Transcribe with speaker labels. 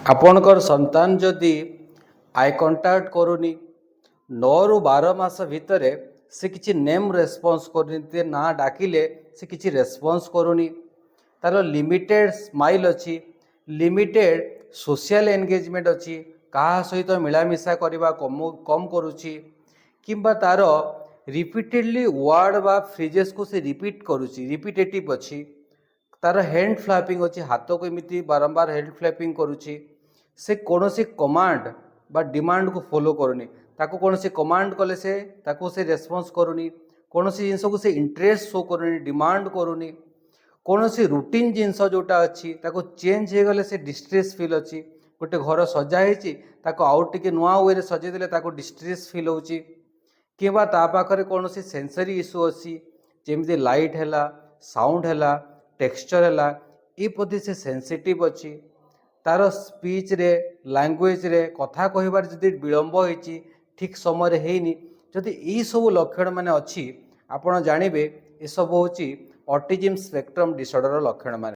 Speaker 1: आपणकर संतान जदि आई कंटाक्ट करूनी 9 ରୁ 12 मास भितर से किसी नेम रेस्पॉन्स करनी ना डाकिले से किसी रेस्पॉन्स करूनी तार लिमिटेड स्माइल अच्छी लिमिटेड सोशल एंगेजमेंट अच्छी कहा सहित मिलामिशा करवा कम करुच्ची किंबा तार रिपीटेडली वर्ड बा फ्रेजेस को से रिपीट करुच्ची रिपीटेटिव अच्छी तार हैंड फ्लैपिंग अच्छी हाथ को एमती बारंबार हैंड फ्लैपिंग करुच्ची से कौन सी कमांड बा डिमांड को फॉलो करूनी ताको कौन सी कमांड कले से ताको से रेस्पॉन्स करूनी कौन सी जिनस को से इंटरेस्ट शो करूनी डिमांड करूनी कौन सी रूटीन जिनस जोटा अच्छी ताको चेंज हो गले से डिस्ट्रेस फील अच्छी गोटे घर सजाई ताको आउट टिके नुआ वे सजे देले ताको डिस्ट्रेस फील होची किंबा ता पाखरे कौन सी सेंसरी इश्यू अच्छी जेमती लाइट हैला साउंड हैला टेक्सचर हैला ए प्रति से सेंसिटिव अच्छी तार स्पीच रे लैंग्वेज रे कथा कहबार जदि विलंब होईची ठीक समय रे हेनी जदि ई सब लक्षण माने अच्छी आपण जानिबे ए सब होची ऑटिज्म स्पेक्ट्रम डिसऑर्डर लक्षण माने।